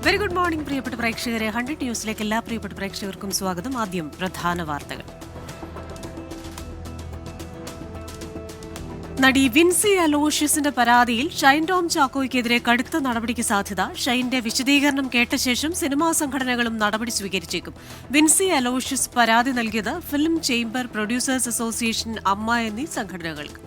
Very good morning പ്രിയപ്പെട്ട പ്രേക്ഷകരെ. 100 ന്യൂസിലേക്ക് എല്ലാ പ്രിയപ്പെട്ട പ്രേക്ഷകർക്കും സ്വാഗതം. ആദ്യം പ്രധാന വാർത്തകൾ. നടി വിൻസി അലോഷ്യസിന്റെ പരാതിയിൽ ഷൈൻ ടോം ചാക്കോയ്ക്കെതിരെ കടുത്ത നടപടിക്ക് സാധ്യത. ഷൈന്റെ വിശദീകരണം കേട്ട ശേഷം സിനിമാ സംഘടനകളും നടപടി സ്വീകരിച്ചേക്കും. വിൻസി അലോഷ്യസ് പരാതി നൽകിയത് ഫിലിം ചേംബർ, പ്രൊഡ്യൂസേഴ്സ് അസോസിയേഷൻ, അമ്മ എന്നീ സംഘടനകൾക്ക്.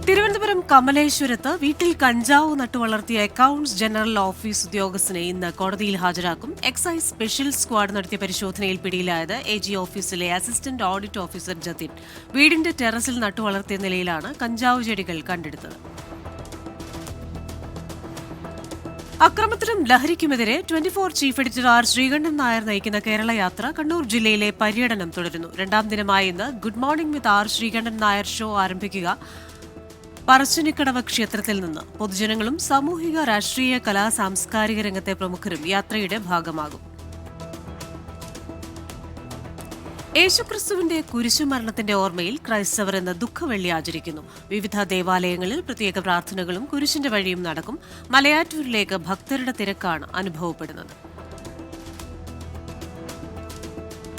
തിരുവനന്തപുരം കമലേശ്വരത്ത് വീട്ടിൽ കഞ്ചാവ് നട്ടുവളർത്തിയ അക്കൌണ്ട്സ് ജനറൽ ഓഫീസ് ഉദ്യോഗസ്ഥനെ ഇന്ന് കോടതിയിൽ ഹാജരാക്കും. എക്സൈസ് സ്പെഷ്യൽ സ്ക്വാഡ് നടത്തിയ പരിശോധനയിൽ പിടിയിലായത് എജി ഓഫീസിലെ അസിസ്റ്റന്റ് ഓഡിറ്റ് ഓഫീസർ ജതിൻ. വീടിന്റെ ടെറസിൽ നട്ടുവളർത്തിയ നിലയിലാണ് കഞ്ചാവ് ചെടികൾ കണ്ടെടുത്തത്. അക്രമത്തിനും ലഹരിക്കുമെതിരെ 24 chief editor R Sreekandan Nair നയിക്കുന്ന കേരള യാത്ര കണ്ണൂർ ജില്ലയിലെ പര്യടനം തുടരുന്നു. രണ്ടാം ദിനമായ ഇന്ന് good morning with R Sreekandan Nair show ആരംഭിക്കുക പറശ്ശിനിക്കടവ് ക്ഷേത്രത്തിൽ നിന്ന്. പൊതുജനങ്ങളും സാമൂഹിക, രാഷ്ട്രീയ, കലാ, സാംസ്കാരിക രംഗത്തെ പ്രമുഖരും യാത്രയുടെ ഭാഗമാകും. യേശുക്രിസ്തുവിന്റെ കുരിശുമരണത്തിന്റെ ഓർമ്മയിൽ ക്രൈസ്തവർ ഇന്ന് ദുഃഖവെള്ളി ആചരിക്കുന്നു. വിവിധ ദേവാലയങ്ങളിൽ പ്രത്യേക പ്രാർത്ഥനകളും കുരിശിന്റെ വഴിയും നടക്കും. മലയാറ്റൂരിലേക്ക് ഭക്തരുടെ തിരക്കാണ് അനുഭവപ്പെടുന്നത്.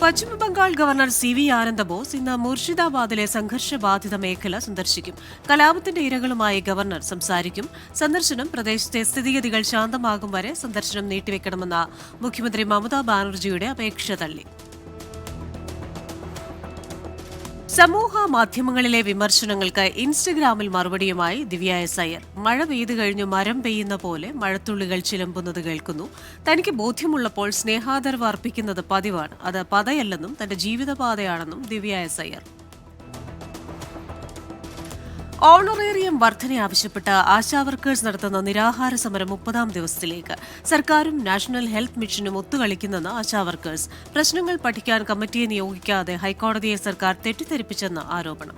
Paschim Bangal governor CV. ആനന്ദബോസ് ഇന്ന് മുർഷിദാബാദിലെ സംഘർഷബാധിത മേഖല സന്ദർശിക്കും. കലാപത്തിന്റെ ഇരകളുമായി ഗവർണർ സംസാരിക്കും. സന്ദർശനം പ്രദേശത്തെ സ്ഥിതിഗതികൾ ശാന്തമാകും വരെ സന്ദർശനം നീട്ടിവെക്കണമെന്ന മുഖ്യമന്ത്രി മമതാ ബാനർജിയുടെ അപേക്ഷ തള്ളി. സമൂഹ മാധ്യമങ്ങളിലെ വിമർശനങ്ങൾക്ക് ഇൻസ്റ്റഗ്രാമിൽ മറുപടിയുമായി ദിവ്യ എസ്. അയ്യർ. മഴ പെയ്തു കഴിഞ്ഞു മരം പെയ്യുന്ന പോലെ മഴത്തുള്ളികൾ ചിലമ്പുന്നത് കേൾക്കുന്നു. തനിക്ക് ബോധ്യമുള്ളപ്പോൾ സ്നേഹാദരവ് അർപ്പിക്കുന്നത് പതിവാണ്. അത് പതയല്ലെന്നും തന്റെ ജീവിതപാതയാണെന്നും ദിവ്യ എസ്. അയ്യർ. ഓണറേറിയം വർധന ആവശ്യപ്പെട്ട് ആശാവർക്കേഴ്സ് നടത്തുന്ന നിരാഹാര സമരം 30ാം ദിവസത്തിലേക്ക്. സർക്കാരും നാഷണൽ ഹെൽത്ത് മിഷനും ഒത്തുകളിക്കുന്നെന്ന് ആശാവർക്കേഴ്സ്. പ്രശ്നങ്ങൾ പഠിക്കാൻ കമ്മിറ്റിയെ നിയോഗിക്കാതെ ഹൈക്കോടതിയെ സർക്കാർ തെറ്റിദ്ധരിപ്പിച്ചെന്ന് ആരോപണം.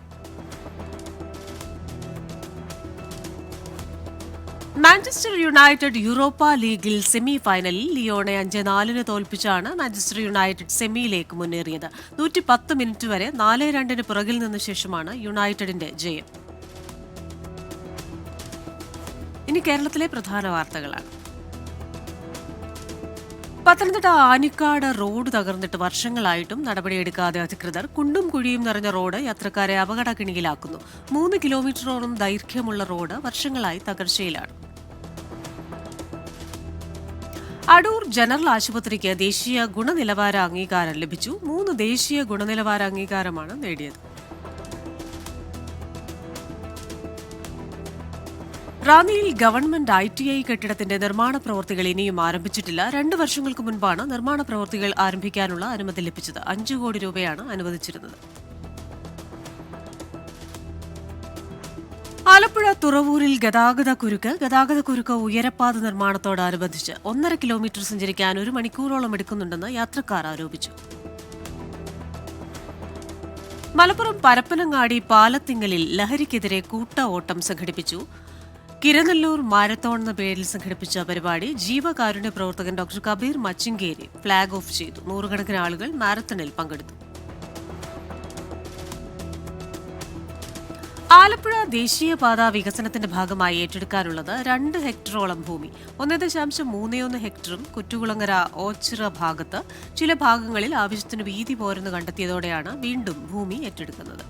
മാഞ്ചസ്റ്റർ യുണൈറ്റഡ് യൂറോപ്പ ലീഗിൽ സെമി ഫൈനലിൽ ലിയോണെ 5-4 തോൽപ്പിച്ചാണ് മാഞ്ചസ്റ്റർ യുണൈറ്റഡ് സെമിയിലേക്ക് മുന്നേറിയത്. 110 മിനിറ്റ് വരെ 4-2 പുറകിൽ നിന്ന ശേഷമാണ് യുണൈറ്റഡിന്റെ ജയം. ഇനി കേരളത്തിലെ പ്രധാന വാർത്തകളാണ്. പത്തനംതിട്ട ആനിക്കാട് റോഡ് തകർന്നിട്ട് വർഷങ്ങളായിട്ടും നടപടിയെടുക്കാതെ അധികൃതർ. കുണ്ടും കുഴിയും നിറഞ്ഞ റോഡ് യാത്രക്കാരെ അപകടക്കിണിയിലാക്കുന്നു. 3 കിലോമീറ്ററോളം ദൈർഘ്യമുള്ള റോഡ് വർഷങ്ങളായി തകർച്ചയിലാണ്. അടൂർ ജനറൽ ആശുപത്രിക്ക് ദേശീയ ഗുണനിലവാര അംഗീകാരം ലഭിച്ചു. 3 ദേശീയ ഗുണനിലവാര അംഗീകാരമാണ് നേടിയത്. റാന്നിയിൽ ഗവൺമെന്റ് ITI കെട്ടിടത്തിന്റെ നിർമ്മാണ പ്രവൃത്തികൾ ഇനിയും ആരംഭിച്ചിട്ടില്ല. 2 വർഷങ്ങൾക്ക് മുൻപാണ് നിർമ്മാണ പ്രവൃത്തികൾ ആരംഭിക്കാനുള്ള അനുമതി ലഭിച്ചത്. 5 കോടി രൂപയാണ് അനുവദിച്ചിരുന്നത്. ആലപ്പുഴ തുറവൂരിൽ ഗതാഗതക്കുരുക്ക് ഉയരപ്പാത നിർമ്മാണത്തോടനുബന്ധിച്ച് 1.5 കിലോമീറ്റർ സഞ്ചരിക്കാൻ 1 മണിക്കൂറോളം എടുക്കുന്നുണ്ടെന്ന് യാത്രക്കാർ ആരോപിച്ചു. മലപ്പുറം പരപ്പനങ്ങാടി പാലത്തിങ്ങലിൽ ലഹരിക്കെതിരെ കൂട്ട ഓട്ടം സംഘടിപ്പിച്ചു. കിരനെല്ലൂർ മാരത്തോൺ എന്ന പേരിൽ സംഘടിപ്പിച്ച പരിപാടി ജീവകാരുണ്യ പ്രവർത്തകൻ ഡോക്ടർ കബീർ മച്ചിങ്കേരി ഫ്ളാഗ് ഓഫ് ചെയ്തു. 100 കണക്കിന് ആളുകൾ മാരത്തണിൽ പങ്കെടുത്തു. ആലപ്പുഴ ദേശീയപാത വികസനത്തിന്റെ ഭാഗമായി ഏറ്റെടുക്കാനുള്ളത് 2 ഹെക്ടറോളം ഭൂമി. 1.31 ഹെക്ടറും കുറ്റുകുളങ്ങര ഓച്ചിറ ഭാഗത്ത് ചില ഭാഗങ്ങളിൽ ആവശ്യത്തിന് വീതി പോരെന്ന് കണ്ടെത്തിയതോടെയാണ് വീണ്ടും ഭൂമി ഏറ്റെടുക്കുന്നത്.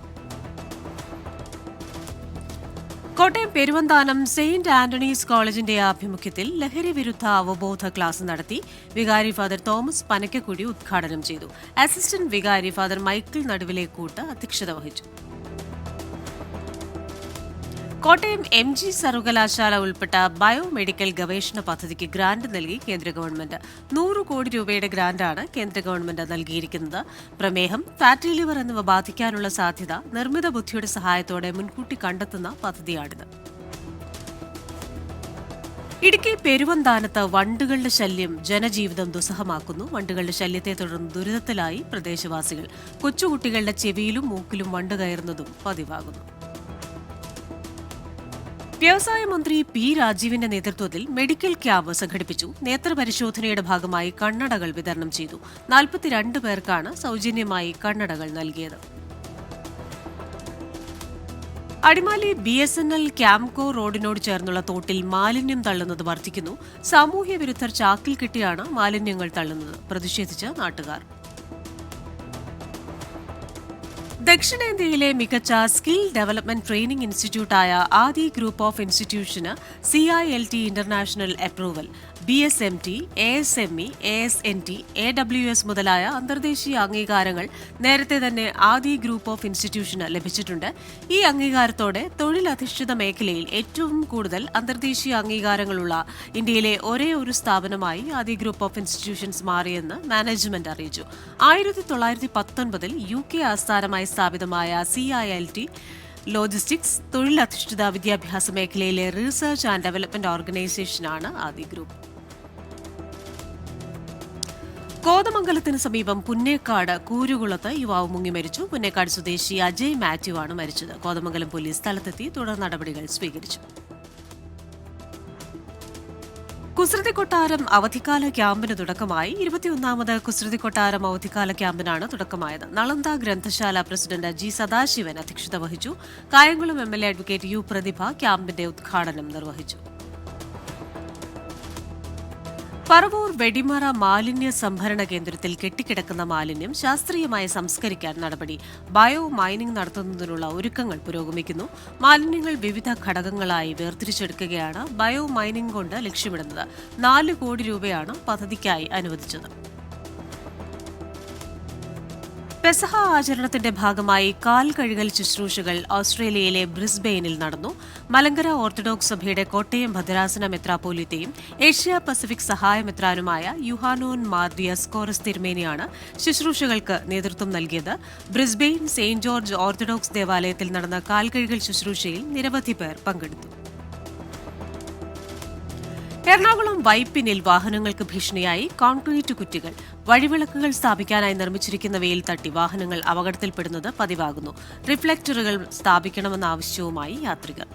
കോട്ടയം പെരുവന്താനം സെയിന്റ് ആന്റണീസ് കോളേജിന്റെ ആഭിമുഖ്യത്തിൽ ലഹരി വിരുദ്ധ അവബോധ ക്ലാസ് നടത്തി. വികാരി ഫാദർ തോമസ് പനക്കക്കുഴി ഉദ്ഘാടനം ചെയ്തു. അസിസ്റ്റന്റ് വികാരി ഫാദർ മൈക്കിൾ നടുവിലേക്കൂട്ട് അധ്യക്ഷത വഹിച്ചു. കോട്ടയം MG സർവകലാശാല ഉൾപ്പെട്ട ബയോമെഡിക്കൽ ഗവേഷണ പദ്ധതിക്ക് ഗ്രാന്റ് നൽകി കേന്ദ്ര ഗവൺമെന്റ്. 100 കോടി രൂപയുടെ ഗ്രാന്റാണ് കേന്ദ്ര ഗവൺമെന്റ് നൽകിയിരിക്കുന്നത്. പ്രമേഹം, ഫാറ്റി ലിവർ എന്നിവ ബാധിക്കാനുള്ള സാധ്യത നിർമ്മിത ബുദ്ധിയുടെ സഹായത്തോടെ മുൻകൂട്ടി കണ്ടെത്തുന്ന പദ്ധതിയാണിത്. ഇടുക്കി പെരുവന്താനത്ത് വണ്ടുകളുടെ ശല്യം ജനജീവിതം ദുസ്സഹമാക്കുന്നു. വണ്ടുകളുടെ ശല്യത്തെ തുടർന്ന് ദുരിതത്തിലായി പ്രദേശവാസികൾ. കൊച്ചുകുട്ടികളുടെ ചെവിയിലും മൂക്കിലും വണ്ട് കയറുന്നതും പതിവാകുന്നു. വ്യവസായ മന്ത്രി പി രാജീവിന്റെ നേതൃത്വത്തിൽ മെഡിക്കൽ ക്യാമ്പ് സംഘടിപ്പിച്ചു. നേത്രപരിശോധനയുടെ ഭാഗമായി കണ്ണടകൾ വിതരണം ചെയ്തു. 42 പേർക്കാണ് സൗജന്യമായി കണ്ണടകൾ നൽകിയത്. അടിമാലി BSNL ക്യാംകോ റോഡിനോട് ചേർന്നുള്ള തോട്ടിൽ മാലിന്യം തള്ളുന്നത് വർദ്ധിക്കുന്നു. സാമൂഹ്യ വിരുദ്ധർ ചാക്കിൽ കെട്ടിയാണ് മാലിന്യങ്ങൾ തള്ളുന്നത്. പ്രതിഷേധിച്ച് നാട്ടുകാർ. ദക്ഷിണേന്ത്യയിലെ മികച്ച സ്കിൽ ഡെവലപ്മെന്റ് ട്രെയിനിംഗ് ഇൻസ്റ്റിറ്റ്യൂട്ടായ ആദി ഗ്രൂപ്പ് ഓഫ് ഇൻസ്റ്റിറ്റ്യൂഷന് CILT international approval. BSMT, ASME, ASNT, AWS മുതലായ അന്തർദേശീയ അംഗീകാരങ്ങൾ നേരത്തെ തന്നെ ആദി ഗ്രൂപ്പ് ഓഫ് ഇൻസ്റ്റിറ്റ്യൂഷന് ലഭിച്ചിട്ടുണ്ട്. ഈ അംഗീകാരത്തോടെ തൊഴിലധിഷ്ഠിത മേഖലയിൽ ഏറ്റവും കൂടുതൽ അന്തർദേശീയ അംഗീകാരങ്ങളുള്ള ഇന്ത്യയിലെ ഒരേ ഒരു സ്ഥാപനമായി ആദി ഗ്രൂപ്പ് ഓഫ് ഇൻസ്റ്റിറ്റ്യൂഷൻസ് മാറിയെന്ന് മാനേജ്മെന്റ് അറിയിച്ചു. 1919 UK ആസ്ഥാനമായി സ്ഥാപിതമായ CILT ലോജിസ്റ്റിക്സ് തൊഴിലധിഷ്ഠിത വിദ്യാഭ്യാസ മേഖലയിലെ റിസർച്ച് ആൻഡ് ഡെവലപ്മെന്റ് ഓർഗനൈസേഷനാണ് ആദി ഗ്രൂപ്പ്. കോതമംഗലത്തിന് സമീപം പുന്നേക്കാട് കൂരുകുളത്ത് യുവാവ് മുങ്ങി മരിച്ചു. പുന്നേക്കാട് സ്വദേശി അജയ് മാത്യു ആണ് മരിച്ചത്. കോതമംഗലം പോലീസ് സ്ഥലത്തെത്തി തുടർ നടപടികൾ സ്വീകരിച്ചു. കുസൃതി കൊട്ടാരം അവധിക്കാല ക്യാമ്പിന് തുടക്കമായി. 21ാമത് കുസൃതി കൊട്ടാരം അവധിക്കാല ക്യാമ്പിനാണ് തുടക്കമായത്. നളന്ദ ഗ്രന്ഥശാല പ്രസിഡന്റ് G. സദാശിവൻ അധ്യക്ഷത വഹിച്ചു. Kayamkulam MLA advocate U. പ്രതിഭ ക്യാമ്പിന്റെ ഉദ്ഘാടനം നിർവഹിച്ചു. പറവൂർ വെടിമറ മാലിന്യ സംഭരണ കേന്ദ്രത്തിൽ കെട്ടിക്കിടക്കുന്ന മാലിന്യം ശാസ്ത്രീയമായി സംസ്കരിക്കാൻ നടപടി. ബയോ മൈനിംഗ് നടത്തുന്നതിനുള്ള ഒരുക്കങ്ങൾ പുരോഗമിക്കുന്നു. മാലിന്യങ്ങൾ വിവിധ ഘടകങ്ങളായി വേർതിരിച്ചെടുക്കുകയാണ് ബയോ മൈനിംഗ് കൊണ്ട് ലക്ഷ്യമിടുന്നത്. 4 കോടി രൂപയാണ് പദ്ധതിക്കായി അനുവദിച്ചത്. പെസഹ ആചരണത്തിന്റെ ഭാഗമായി കാൽ കഴുകൽ ശുശ്രൂഷകൾ ഓസ്ട്രേലിയയിലെ ബ്രിസ്ബെയിനിൽ നടന്നു. മലങ്കര ഓർത്തഡോക്സ് സഭയുടെ കോട്ടയം ഭദ്രാസന മെത്രാപ്പോലീത്തയും ഏഷ്യ പസഫിക് സഹായ മെത്രാനുമായ യുഹാനോൻ മാർ ദിയസ്കോറസ് തിരുമേനിയാണ് ശുശ്രൂഷകൾക്ക് നേതൃത്വം നൽകിയത്. ബ്രിസ്ബെയിൻ സെയിന്റ് ജോർജ് ഓർത്തഡോക്സ് ദേവാലയത്തിൽ നടന്ന കാൽ കഴുകൽ ശുശ്രൂഷയിൽ നിരവധി പേർ പങ്കെടുത്തു. എറണാകുളം വൈപ്പിനിൽ വാഹനങ്ങൾക്ക് ഭീഷണിയായി കോൺക്രീറ്റ് കുറ്റികൾ. വഴിവിളക്കുകൾ സ്ഥാപിക്കാനായി നിർമ്മിച്ചിരിക്കുന്നവയിൽ തട്ടി വാഹനങ്ങൾ അപകടത്തിൽപ്പെടുന്നത് പതിവാകുന്നു. റിഫ്ലക്ടറുകൾ സ്ഥാപിക്കണമെന്ന ആവശ്യവുമായി യാത്രികർ.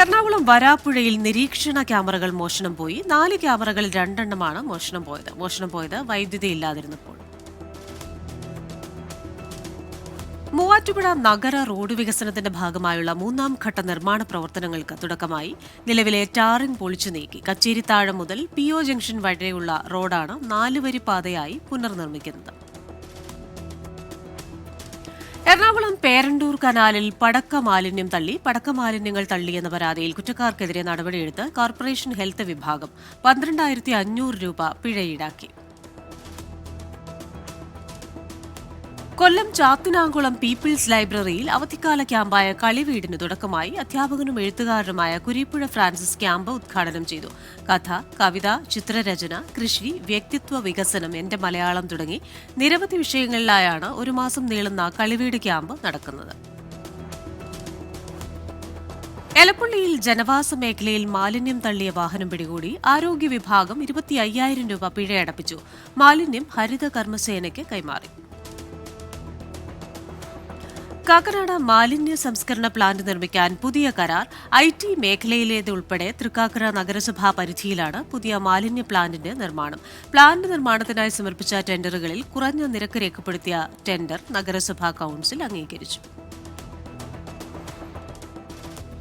എറണാകുളം വരാപ്പുഴയിൽ നിരീക്ഷണ ക്യാമറകൾ മോഷണം പോയി. 4 ക്യാമറകളിൽ 2 എണ്ണമാണ് മോഷണം പോയത് വൈദ്യുതി ഇല്ലാതിരുന്നപ്പോൾ. മൂവാറ്റുപുഴ നഗര റോഡ് വികസനത്തിന്റെ ഭാഗമായുള്ള 3ാം ഘട്ട നിർമ്മാണ പ്രവർത്തനങ്ങൾക്ക് തുടക്കമായി. നിലവിലെ ടാറിംഗ് പൊളിച്ചു നീക്കി. കച്ചേരിത്താഴം മുതൽ PO ജംഗ്ഷൻ വരെയുള്ള റോഡാണ് 4 വരി പാതയായി പുനർനിർമ്മിക്കുന്നത്. എറണാകുളം പേരണ്ടൂർ കനാലിൽ പടക്കമാലിന്യങ്ങൾ തള്ളിയെന്ന പരാതിയിൽ കുറ്റക്കാർക്കെതിരെ നടപടിയെടുത്ത് കോർപ്പറേഷൻ ഹെൽത്ത് വിഭാഗം 12,500 രൂപ പിഴ ഈടാക്കി. കൊല്ലം ചാത്തിനാംകുളം പീപ്പിൾസ് ലൈബ്രറിയിൽ അവധിക്കാല ക്യാമ്പായ കളിവീടിന് തുടക്കമായി. അധ്യാപകനും എഴുത്തുകാരനുമായ കുരീപ്പുഴ ഫ്രാൻസിസ് ക്യാമ്പ് ഉദ്ഘാടനം ചെയ്തു. കഥ, കവിത, ചിത്രരചന, കൃഷി, വ്യക്തിത്വ വികസനം, എന്റെ മലയാളം തുടങ്ങി നിരവധി വിഷയങ്ങളിലായാണ് 1 മാസം നീളുന്ന കളിവീട് ക്യാമ്പ് നടക്കുന്നത്. എലപ്പുള്ളിയിൽ ജനവാസ മേഖലയിൽ മാലിന്യം തള്ളിയ വാഹനം പിടികൂടി. ആരോഗ്യ വിഭാഗം 25,000 രൂപ പിഴയടപ്പിച്ചു. മാലിന്യം ഹരിത കർമ്മസേനയ്ക്ക് കൈമാറി. കാക്കനാട് മാലിന്യ സംസ്കരണ പ്ലാന്റ് നിർമ്മിക്കാൻ പുതിയ കരാർ. IT മേഖലയിലേതുൾപ്പെടെ തൃക്കാക്കര നഗരസഭാ പരിധിയിലാണ് പുതിയ മാലിന്യ പ്ലാന്റിന്റെ നിർമ്മാണം. പ്ലാന്റ് നിർമ്മാണത്തിനായി സമർപ്പിച്ച ടെൻഡറുകളിൽ കുറഞ്ഞ നിരക്ക് രേഖപ്പെടുത്തിയ ടെൻഡർ നഗരസഭാ കൌൺസിൽ അംഗീകരിച്ചു.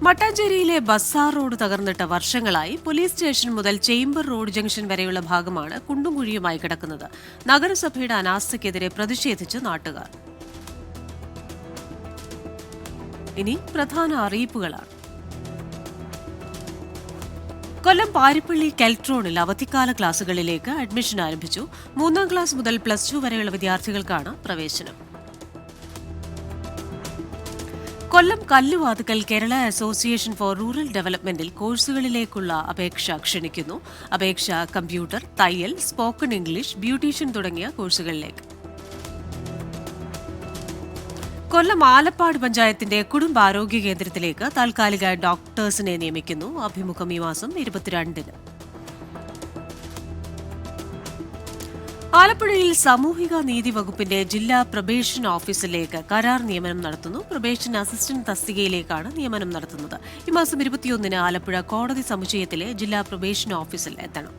മട്ടാഞ്ചേരിയിലെ ബസാർ റോഡ് തകർന്നിട്ട് വർഷങ്ങളായി. പോലീസ് സ്റ്റേഷൻ മുതൽ ചേംബർ റോഡ് ജംഗ്ഷൻ വരെയുള്ള ഭാഗമാണ് കുണ്ടും കുഴിയുമായി കിടക്കുന്നത്. നഗരസഭയുടെ അനാസ്ഥയ്ക്കെതിരെ പ്രതിഷേധിച്ച് നാട്ടുകാർ. ഇനി പ്രധാന അറിയിപ്പുകളാണ്. കൊല്ലം പാരിപ്പള്ളി കെൽട്രോണിൽ അവധിക്കാല ക്ലാസുകളിലേക്ക് അഡ്മിഷൻ ആരംഭിച്ചു. 3ാം ക്ലാസ് മുതൽ +2 വരെയുള്ള വിദ്യാർത്ഥികൾക്കാണ് പ്രവേശനം. Kollam Kalluvathukkal Kerala association for rural ഡെവലപ്മെന്റിൽ കോഴ്സുകളിലേക്കുള്ള അപേക്ഷ ക്ഷണിക്കുന്നു. അപേക്ഷ കമ്പ്യൂട്ടർ, തയ്യൽ, സ്പോക്കൺ ഇംഗ്ലീഷ്, ബ്യൂട്ടീഷ്യൻ തുടങ്ങിയ കോഴ്സുകളിലേക്ക്. കൊല്ലം ആലപ്പാട് പഞ്ചായത്തിന്റെ കുടുംബാരോഗ്യ കേന്ദ്രത്തിലേക്ക് താൽക്കാലിക ഡോക്ടേഴ്സിനെ നിയമിക്കുന്നു. അഭിമുഖം ഈ മാസം 22-ന്. ആലപ്പുഴയിൽ സാമൂഹിക നീതി വകുപ്പിന്റെ ജില്ലാ പ്രൊബേഷൻ ഓഫീസിലേക്ക് കരാർ നിയമനം നടത്തുന്നു. പ്രൊബേഷൻ അസിസ്റ്റന്റ് തസ്തികയിലേക്കാണ് നിയമനം നടത്തുന്നത്. ഈ മാസം 21-ന് ആലപ്പുഴ കോടതി സമുച്ചയത്തിലെ ജില്ലാ പ്രൊബേഷൻ ഓഫീസിൽ എത്തണം.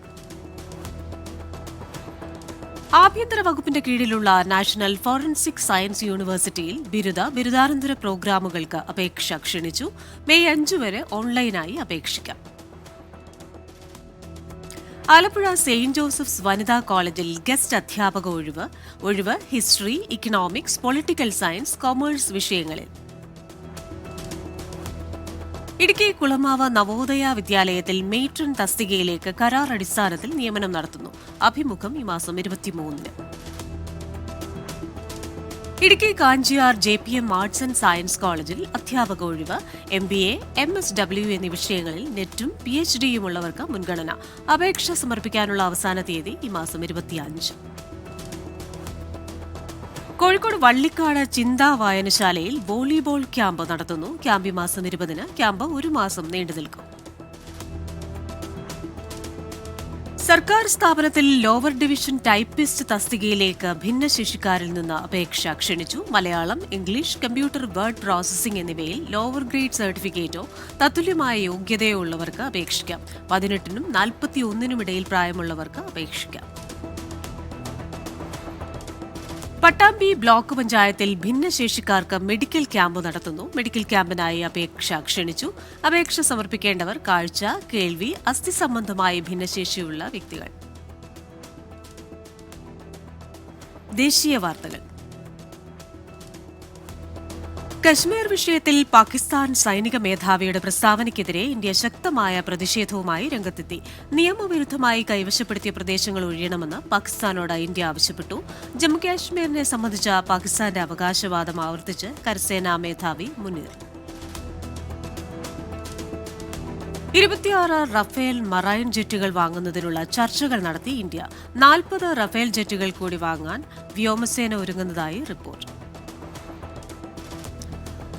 ആഭ്യന്തര വകുപ്പിന്റെ കീഴിലുള്ള നാഷണൽ ഫോറൻസിക് സയൻസ് യൂണിവേഴ്സിറ്റിയിൽ ബിരുദാനന്തര പ്രോഗ്രാമുകൾക്ക് അപേക്ഷ ക്ഷണിച്ചു. മെയ് 5 വരെ ഓൺലൈനായി അപേക്ഷിക്കാം. ആലപ്പുഴ സെയിന്റ് ജോസഫ്സ് വനിതാ കോളേജിൽ ഗസ്റ്റ് അധ്യാപക ഒഴിവ് history, economics, political science, commerce വിഷയങ്ങളിൽ. ഇടുക്കി കുളമാവ് നവോദയ വിദ്യാലയത്തിൽ മേട്രൺ തസ്തികയിലേക്ക് കരാർ അടിസ്ഥാനത്തിൽ നിയമനം നടത്തുന്നു. അഭിമുഖം ഈ മാസം 23-ന്. Idukki Kanchiyar JPM arts and science കോളേജിൽ അധ്യാപക ഒഴിവ് MBA, MSW എന്നീ വിഷയങ്ങളിൽ നെറ്റും PhDയും ഉള്ളവർക്ക് മുൻഗണന. അപേക്ഷ സമർപ്പിക്കാനുള്ള അവസാന തീയതി ഈ മാസം 25. കോഴിക്കോട് വള്ളിക്കാട് ചിന്താ വായനശാലയിൽ വോളിബോൾ ക്യാമ്പ് നടത്തുന്നു. ക്യാമ്പ് ഈ മാസം 20-ന്. ക്യാമ്പ് 1 മാസം നീണ്ടുനിൽക്കും. സർക്കാർ സ്ഥാപനത്തിൽ ലോവർ ഡിവിഷൻ ടൈപ്പിസ്റ്റ് തസ്തികയിലേക്ക് ഭിന്നശേഷിക്കാരിൽ നിന്ന് അപേക്ഷ ക്ഷണിച്ചു. Malayalam, English, computer, word processing എന്നിവയിൽ ലോവർ ഗ്രേഡ് സർട്ടിഫിക്കറ്റോ തത്തുല്യമായ യോഗ്യതയോ ഉള്ളവർക്ക് അപേക്ഷിക്കാം. 18-നും 41-നും ഇടയിൽ പ്രായമുള്ളവർക്ക് അപേക്ഷിക്കാം. പട്ടാമ്പി ബ്ലോക്ക് പഞ്ചായത്തിൽ ഭിന്നശേഷിക്കാർക്ക് മെഡിക്കൽ ക്യാമ്പ് നടത്തുന്നു. മെഡിക്കൽ ക്യാമ്പിനായി അപേക്ഷ ക്ഷണിച്ചു. അപേക്ഷ സമർപ്പിക്കേണ്ടവർ കാഴ്ച, കേൾവി, അസ്ഥി സംബന്ധമായ ഭിന്നശേഷിയുള്ള വ്യക്തികൾ. ദേശീയ വാർത്തകൾ. കശ്മീർ വിഷയത്തിൽ പാകിസ്ഥാൻ സൈനിക മേധാവിയുടെ പ്രസ്താവനയ്ക്കെതിരെ ഇന്ത്യ ശക്തമായ പ്രതിഷേധവുമായി രംഗത്തെത്തി. നിയമവിരുദ്ധമായി കൈവശപ്പെടുത്തിയ പ്രദേശങ്ങൾ ഒഴിയണമെന്ന് പാകിസ്ഥാനോട് ഇന്ത്യ ആവശ്യപ്പെട്ടു. ജമ്മുകാശ്മീരിനെ സംബന്ധിച്ച പാകിസ്ഥാന്റെ അവകാശവാദം ആവർത്തിച്ച് കരസേനാ മേധാവി മുനീർ. 26 റഫേൽ മറൈൻ ജെറ്റുകൾ വാങ്ങുന്നതിനുള്ള ചർച്ചകൾ നടത്തി ഇന്ത്യ. 40 റഫേൽ ജെറ്റുകൾ കൂടി വാങ്ങാൻ വ്യോമസേന ഒരുങ്ങുന്നതായി റിപ്പോർട്ട്.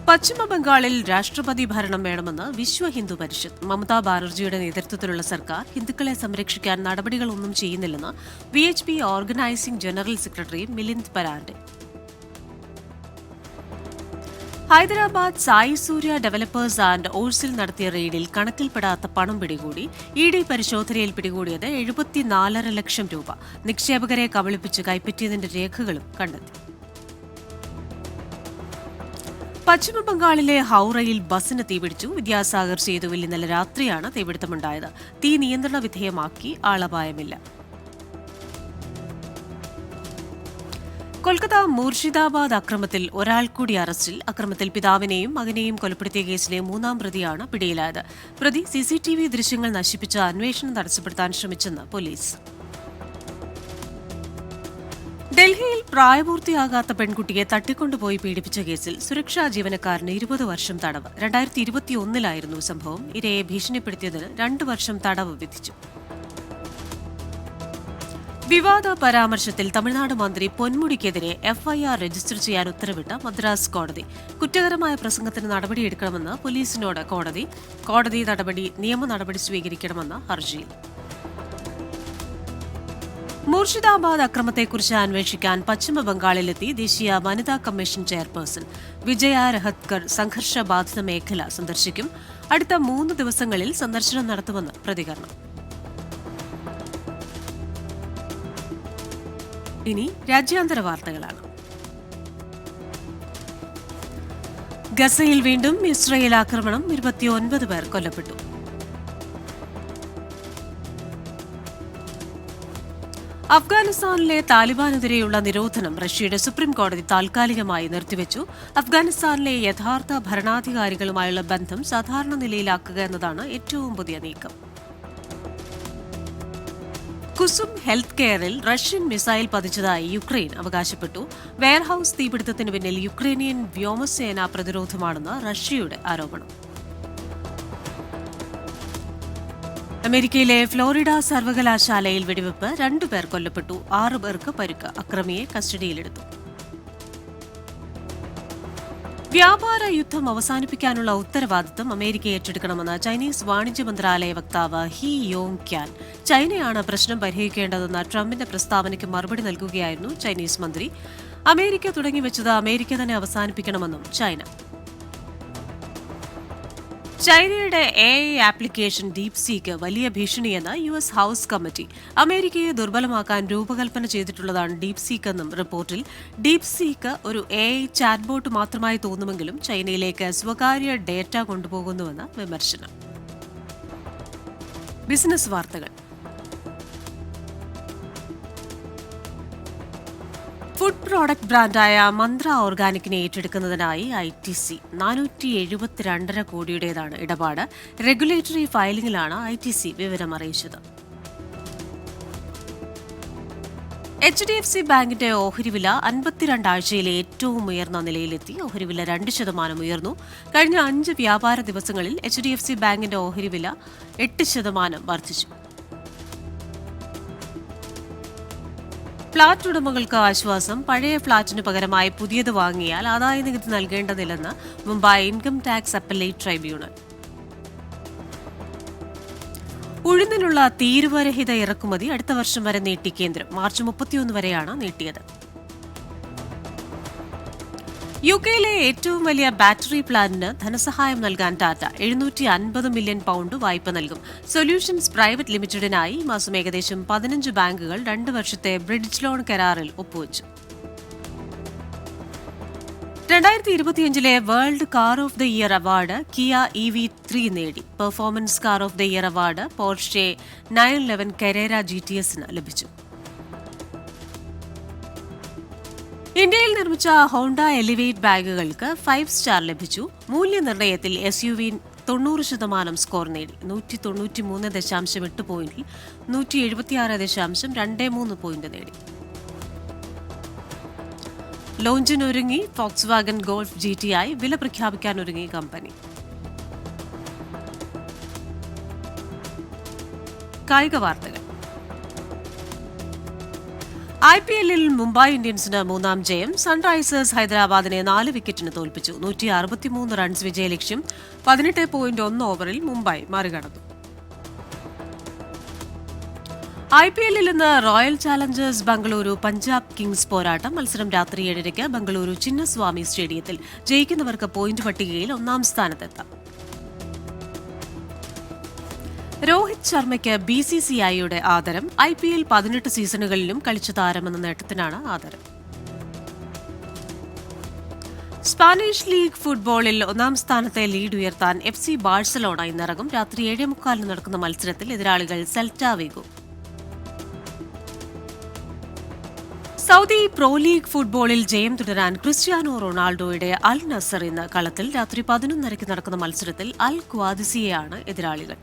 പശ്ചിമബംഗാളിൽ രാഷ്ട്രപതി ഭരണം വേണമെന്ന് വിശ്വ ഹിന്ദു പരിഷത്ത്. മമതാ ബാനർജിയുടെ നേതൃത്വത്തിലുള്ള സർക്കാർ ഹിന്ദുക്കളെ സംരക്ഷിക്കാൻ നടപടികളൊന്നും ചെയ്യുന്നില്ലെന്ന് VHP organising general secretary Milind Parande. Hyderabad Sai Surya developers and ഓഴ്സിൽ നടത്തിയ റെയ്ഡിൽ കണക്കിൽപ്പെടാത്ത പണം പിടികൂടി. ED പരിശോധനയിൽ പിടികൂടിയത് 74.5 ലക്ഷം രൂപ. നിക്ഷേപകരെ കബളിപ്പിച്ച് കൈപ്പറ്റിയതിന്റെ രേഖകളും കണ്ടെത്തി. പശ്ചിമബംഗാളിലെ ഹൌറയിൽ ബസിന് തീപിടിച്ചു. വിദ്യാസാഗർ സേതുവിൽ ഇന്നലെ രാത്രിയാണ് തീപിടുത്തമുണ്ടായത്. തീ നിയന്ത്രണ വിധേയമാക്കി. ആളപായമില്ല. കൊൽക്കത്ത മൂർഷിദാബാദ് അക്രമത്തിൽ ഒരാൾ കൂടി അറസ്റ്റിൽ. അക്രമത്തിൽ പിതാവിനെയും മകനെയും കൊലപ്പെടുത്തിയ കേസിലെ 3-ാം പ്രതിയാണ് പിടിയിലായത്. പ്രതി CCTV ദൃശ്യങ്ങൾ നശിപ്പിച്ച് അന്വേഷണം തടസ്സപ്പെടുത്താൻ ശ്രമിച്ചെന്ന് പോലീസ്. ഡൽഹിയിൽ പ്രായപൂർത്തിയാകാത്ത പെൺകുട്ടിയെ തട്ടിക്കൊണ്ടുപോയി പീഡിപ്പിച്ച കേസിൽ സുരക്ഷാ ജീവനക്കാരന് 20 വർഷം തടവ്. 2021-ലായിരുന്നു സംഭവം. ഇരയെ ഭീഷണിപ്പെടുത്തിയതിന് 2 വർഷം തടവ് വിധിച്ചു. വിവാദ പരാമർശത്തിൽ തമിഴ്നാട് മന്ത്രി പൊന്മുടിക്കെതിരെ FIR രജിസ്റ്റർ ചെയ്യാൻ ഉത്തരവിട്ട മദ്രാസ് കോടതി. കുറ്റകരമായ പ്രസംഗത്തിന് നടപടിയെടുക്കണമെന്ന് പോലീസിനോട് കോടതി നിയമ നടപടി സ്വീകരിക്കണമെന്ന് ഹർജിയിൽ. മൂർഷിദാബാദ് അക്രമത്തെക്കുറിച്ച് അന്വേഷിക്കാൻ പശ്ചിമബംഗാളിലെത്തി ദേശീയ വനിതാ കമ്മീഷൻ ചെയർപേഴ്സൺ വിജയ രഹത്കർ സംഘർഷബാധിത മേഖല സന്ദർശിക്കും. അടുത്ത 3 ദിവസങ്ങളിൽ സന്ദർശനം നടത്തുമെന്ന് പ്രതികരണം. ഇനി രാജ്യാന്തര വാർത്തകളാണ്. ഗസയിൽ വീണ്ടും ഇസ്രയേൽ ആക്രമണം. 29 പേർ കൊല്ലപ്പെട്ടു. അഫ്ഗാനിസ്ഥാനിലെ താലിബാനെതിരെയുള്ള നിരോധനം റഷ്യയുടെ സുപ്രീം കോടതി താൽക്കാലികമായി നിർത്തിവച്ചു. അഫ്ഗാനിസ്ഥാനിലെ യഥാർത്ഥ ഭരണാധികാരികളുമായുള്ള ബന്ധം സാധാരണ നിലയിലാക്കുക എന്നതാണ് ഏറ്റവും പുതിയ നീക്കം. കുസും ഹെൽത്ത് കെയറിൽ റഷ്യൻ മിസൈൽ പതിച്ചതായി യുക്രൈൻ അവകാശപ്പെട്ടു. വെയർഹൌസ് തീപിടുത്തത്തിന് പിന്നിൽ യുക്രൈനിയൻ വ്യോമസേനാ പ്രതിരോധമാണെന്ന് റഷ്യയുടെ ആരോപണം. അമേരിക്കയിലെ ഫ്ലോറിഡ സർവകലാശാലയിൽ വെടിവെപ്പ്. 2 പേർ കൊല്ലപ്പെട്ടു. 6 പേർക്ക് പരിക്ക്. അക്രമിയെ കസ്റ്റഡിയിലെടുത്തു. വ്യാപാര യുദ്ധം അവസാനിപ്പിക്കാനുള്ള ഉത്തരവാദിത്തം അമേരിക്ക ഏറ്റെടുക്കണമെന്ന് ചൈനീസ് വാണിജ്യ മന്ത്രാലയ വക്താവ് ഹി യോങ് ക്യാൻ. ചൈനയാണ് പ്രശ്നം പരിഹരിക്കേണ്ടതെന്ന ട്രംപിന്റെ പ്രസ്താവനയ്ക്ക് മറുപടി നൽകുകയായിരുന്നു ചൈനീസ് മന്ത്രി. അമേരിക്ക തുടങ്ങിവെച്ചത് അമേരിക്ക തന്നെ അവസാനിപ്പിക്കണമെന്നും ചൈന. ചൈനയുടെ AI ആപ്ലിക്കേഷൻ ഡീപ്സീക്ക് വലിയ ഭീഷണിയെന്ന് US ഹൌസ് കമ്മിറ്റി. അമേരിക്കയെ ദുർബലമാക്കാൻ രൂപകൽപ്പന ചെയ്തിട്ടുള്ളതാണ് ഡീപ്സീക്ക് എന്നും റിപ്പോർട്ടിൽ. ഡീപ്സീക്ക് ഒരു AI ചാറ്റ്ബോട്ട് മാത്രമായി തോന്നുമെങ്കിലും ചൈനയിലേക്ക് സ്വകാര്യ ഡേറ്റ കൊണ്ടുപോകുന്നുവെന്ന് വിമർശനം. ബിസിനസ് വാർത്തകൾ. ഫുഡ് പ്രോഡക്റ്റ് ബ്രാൻഡായ മന്ത്ര ഓർഗാനിക്കിനെ ഏറ്റെടുക്കുന്നതിനായി ITC 472.5 കോടിയുടേതാണ് ഇടപാട്. റെഗുലേറ്ററി ഫയലിംഗിലാണ് ITC വിവരം അറിയിച്ചത്. HDFC ബാങ്കിന്റെ ഓഹരി വില 52 ആഴ്ചയിലെ ഏറ്റവും ഉയർന്ന നിലയിലെത്തി. ഓഹരി വില 2% ഉയർന്നു. കഴിഞ്ഞ 5 വ്യാപാര ദിവസങ്ങളിൽ HDFC ബാങ്കിന്റെ ഓഹരി വില 8% വർദ്ധിച്ചു. ഫ്ളാറ്റ് ഉടമകൾക്ക് ആശ്വാസം. പഴയ ഫ്ളാറ്റിന് പകരമായി പുതിയത് വാങ്ങിയാൽ ആദായനികുതി നൽകേണ്ടതില്ലെന്ന് Mumbai income tax appellate tribunal. ഉഴുന്നിനുള്ള തീരുവരഹിത ഇറക്കുമതി അടുത്ത വർഷം വരെ നീട്ടി കേന്ദ്രം. മാർച്ച് 31 വരെയാണ് നീട്ടിയത്. UK-യിലെ ഏറ്റവും വലിയ ബാറ്ററി പ്ലാന്റിന് ധനസഹായം നൽകാൻ ടാറ്റ 750 മില്യൺ പൗണ്ട് വായ്പ നൽകും. സൊല്യൂഷൻസ് പ്രൈവറ്റ് ലിമിറ്റഡിനായി ഈ മാസം ഏകദേശം 15 ബാങ്കുകൾ 2 വർഷത്തെ ബ്രിഡ്ജ് ലോൺ കരാറിൽ ഒപ്പുവച്ചു. 2025 world car of the year award Kia EV3 നേടി. Performance car of the year award Porsche 911 Carrera GTS-ന് ലഭിച്ചു. ഇന്ത്യയിൽ നിർമ്മിച്ച ഹോണ്ട എലിവേറ്റ് ബാഗുകൾക്ക് 5 സ്റ്റാർ ലഭിച്ചു. മൂല്യനിർണ്ണയത്തിൽ SUV 90% സ്കോർ നേടി. 193.8 പോയിന്റിൽ 176.23 പോയിന്റ് നേടി. ലോഞ്ചിനൊരുങ്ങി ഫോക്സ്വാഗൻ ഗോൾഫ് GTI. വില പ്രഖ്യാപിക്കാനൊരുങ്ങി കമ്പനി. കായിക വാർത്തകൾ. IPL-ൽ മുംബൈ ഇന്ത്യൻസിന് 3ാം ജയം. സൺറൈസേഴ്സ് ഹൈദരാബാദിനെ 4 വിക്കറ്റിന് തോൽപ്പിച്ചു. 163 റൺസ് വിജയലക്ഷ്യം. 18.1 ഓവറിൽ മുംബൈ മറികടന്നു. IPL-ൽ ഇന്ന് royal challengers Bengaluru Punjab Kings പോരാട്ടം. മത്സരം രാത്രി 7:30 ബംഗളൂരു ചിന്നസ്വാമി സ്റ്റേഡിയത്തിൽ. ജയിക്കുന്നവർക്ക് പോയിന്റ് പട്ടികയിൽ 1ാം സ്ഥാനത്തെത്താം. രോഹിത് ശർമ്മയ്ക്ക് BCCI-യുടെ ആദരം. IPL 18 സീസണുകളിലും കളിച്ച താരമെന്ന നേട്ടത്തിനാണ് ആദരം. സ്പാനിഷ് ലീഗ് ഫുട്ബോളിൽ 1ാം സ്ഥാനത്തെ ലീഡ് ഉയർത്താൻ FC ബാഴ്സലോണ ഇന്നിറങ്ങും. രാത്രി 7:45 നടക്കുന്ന മത്സരത്തിൽ എതിരാളികൾ സെൽറ്റ വിഗോ. സൗദി പ്രോ ലീഗ് ഫുട്ബോളിൽ ജയം തുടരാൻ ക്രിസ്ത്യാനോ റൊണാൾഡോയുടെ അൽ നസർ ഇന്ന് കളത്തിൽ. രാത്രി 11:30 നടക്കുന്ന മത്സരത്തിൽ അൽ ഖ്വാദിസിയെയാണ് എതിരാളികൾ.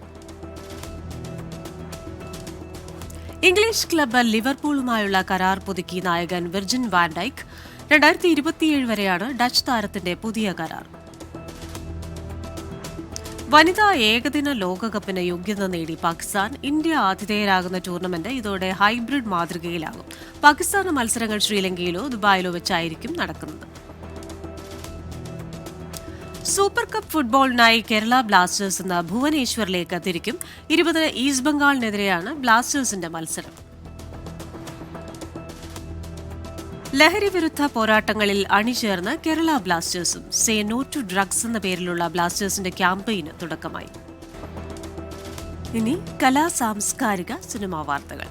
ഇംഗ്ലീഷ് ക്ലബ്ബ് ലിവർപൂളുമായുള്ള കരാർ പുതുക്കി നായകൻ വിർജിൻ വാൻ ഡൈക്ക്. 2027 വരെയാണ് ഡച്ച് താരത്തിന്റെ പുതിയ കരാർ. വനിതാ ഏകദിന ലോകകപ്പിന് യോഗ്യത നേടി പാകിസ്ഥാൻ. ഇന്ത്യ ആതിഥേയരാകുന്ന ടൂർണമെന്റ് ഇതോടെ ഹൈബ്രിഡ് മാതൃകയിലാകും. പാകിസ്ഥാന് മത്സരങ്ങൾ ശ്രീലങ്കയിലോ ദുബായിലോ വെച്ചായിരിക്കും നടക്കുന്നത്. സൂപ്പർ കപ്പ് ഫുട്ബോളിനായി കേരള ബ്ലാസ്റ്റേഴ്സ് ഇന്ന് ഭുവനേശ്വറിലേക്ക് തിരിക്കും. 20 ഈസ്റ്റ് ബംഗാളിനെതിരെയാണ് ബ്ലാസ്റ്റേഴ്സിന്റെ മത്സരം. ലഹരി വിരുദ്ധ പോരാട്ടങ്ങളിൽ അണിചേർന്ന് കേരള ബ്ലാസ്റ്റേഴ്സും. സേ നോ ടു ഡ്രഗ്സ് എന്ന പേരിലുള്ള ബ്ലാസ്റ്റേഴ്സിന്റെ ക്യാമ്പയിന് തുടക്കമായി. ഇനി കലാസാംസ്കാരിക സിനിമാ വാർത്തകൾ.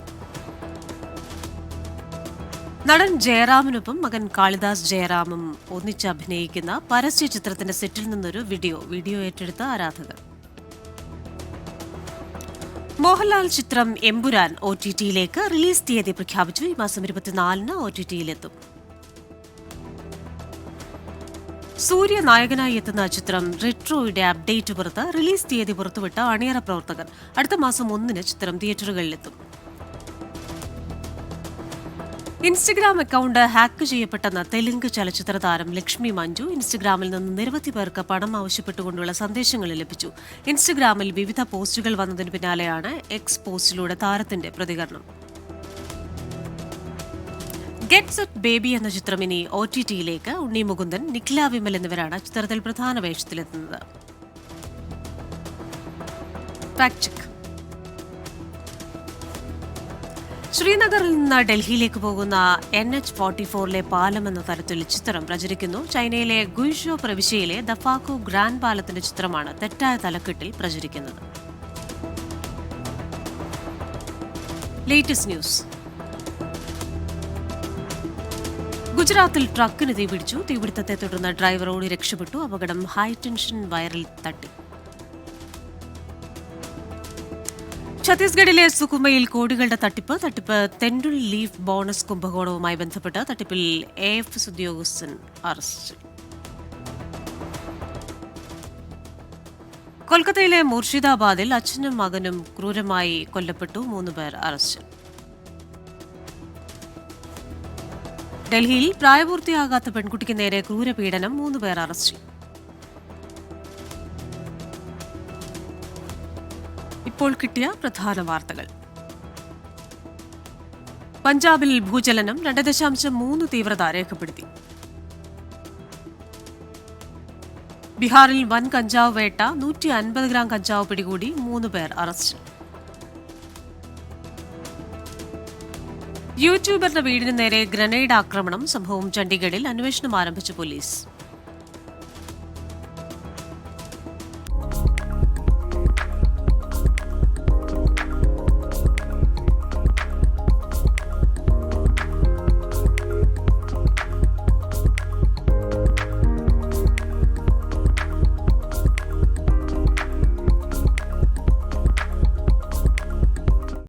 നടൻ ജയറാമിനൊപ്പം മകൻ കാളിദാസ് ജയറാമും ഒന്നിച്ച് അഭിനയിക്കുന്ന പരസ്യ ചിത്രത്തിന്റെ സെറ്റിൽ നിന്നൊരു വീഡിയോ ഏറ്റെടുത്ത ആരാധകർ. മോഹൻലാൽ ചിത്രം എമ്പുരാൻ OTT-യിലേക്ക് റിലീസ് തീയതി പ്രഖ്യാപിച്ചു. ഈ മാസം 24-ന് OTT-യിലെത്തും. സൂര്യ നായകനായി എത്തുന്ന ചിത്രം റെട്രോയുടെ അപ്ഡേറ്റ് പുറത്ത്. റിലീസ് തീയതി പുറത്തുവിട്ട അണിയറ പ്രവർത്തകർ. അടുത്ത മാസം 1-ന് ചിത്രം തിയേറ്ററുകളിലെത്തും. ഇൻസ്റ്റഗ്രാം അക്കൗണ്ട് ഹാക്ക് ചെയ്യപ്പെട്ടെന്ന തെലുങ്ക് ചലച്ചിത്ര താരം ലക്ഷ്മി മഞ്ജു. ഇൻസ്റ്റഗ്രാമിൽ നിന്ന് നിരവധി പേർക്ക് പണം ആവശ്യപ്പെട്ടുകൊണ്ടുള്ള സന്ദേശങ്ങൾ ലഭിച്ചു. ഇൻസ്റ്റഗ്രാമിൽ വിവിധ പോസ്റ്റുകൾ വന്നതിന് പിന്നാലെയാണ് എക്സ് പോസ്റ്റിലൂടെ താരത്തിന്റെ പ്രതികരണം. ഗെറ്റ് സെറ്റ് ബേബി എന്ന ചിത്രം ഇനി OTT-യിലേക്ക്. ഉണ്ണി മുകുന്ദൻ, നിഖില വിമൽ എന്നിവരാണ് ചിത്രത്തിൽ പ്രധാന വേഷത്തിലെത്തുന്നത്. Fact check. ശ്രീനഗറിൽ നിന്ന് ഡൽഹിയിലേക്ക് പോകുന്ന NH-44 പാലം എന്ന തരത്തിൽ ചിത്രം പ്രചരിക്കുന്നു. ചൈനയിലെ ഗുയ്ഷോ പ്രവിശ്യയിലെ ദഫാക്കോ ഗ്രാൻഡ് പാലത്തിന്റെ ചിത്രമാണ് തെറ്റായ തലക്കെട്ടിൽ പ്രചരിക്കുന്നത്. Latest news. ഗുജറാത്തിൽ ട്രക്കിന് തീപിടിച്ചു. തീപിടുത്തത്തെ തുടർന്ന് ഡ്രൈവർ ഓടി രക്ഷപ്പെട്ടു. അപകടം ഹൈടെൻഷൻ വയറിൽ തട്ടി. ഛത്തീസ്ഗഡിലെ സുകുമയിൽ കോടികളുടെ തട്ടിപ്പ് തെൻഡുൽ ലീഫ് ബോണസ് കുംഭകോണവുമായി ബന്ധപ്പെട്ട് തട്ടിപ്പിൽ AFS ഉദ്യോഗസ്ഥൻ അറസ്റ്റ്. കൊൽക്കത്തയിലെ മുർഷിദാബാദിൽ അച്ഛനും മകനും ക്രൂരമായി കൊല്ലപ്പെട്ടു. 3 പേർ അറസ്റ്റ്. ഡൽഹിയിൽ പ്രായപൂർത്തിയാകാത്ത പെൺകുട്ടിക്ക് നേരെ ക്രൂരപീഡനം. 3 പേർ അറസ്റ്റ്. ഇപ്പോൾ കിട്ടിയ പ്രധാന വാർത്തകൾ. പഞ്ചാബിൽ ഭൂചലനം 2.3 തീവ്രത രേഖപ്പെടുത്തി. ബീഹാറിൽ വൻ കഞ്ചാവ് വേട്ട. 150 ഗ്രാം കഞ്ചാവ് പിടികൂടി. 3 പേർ അറസ്റ്റ്. യൂട്യൂബറുടെ വീടിന് നേരെ ഗ്രനേഡ് ആക്രമണം. സംഭവം ചണ്ഡീഗഡിൽ. അന്വേഷണം ആരംഭിച്ച പോലീസ്.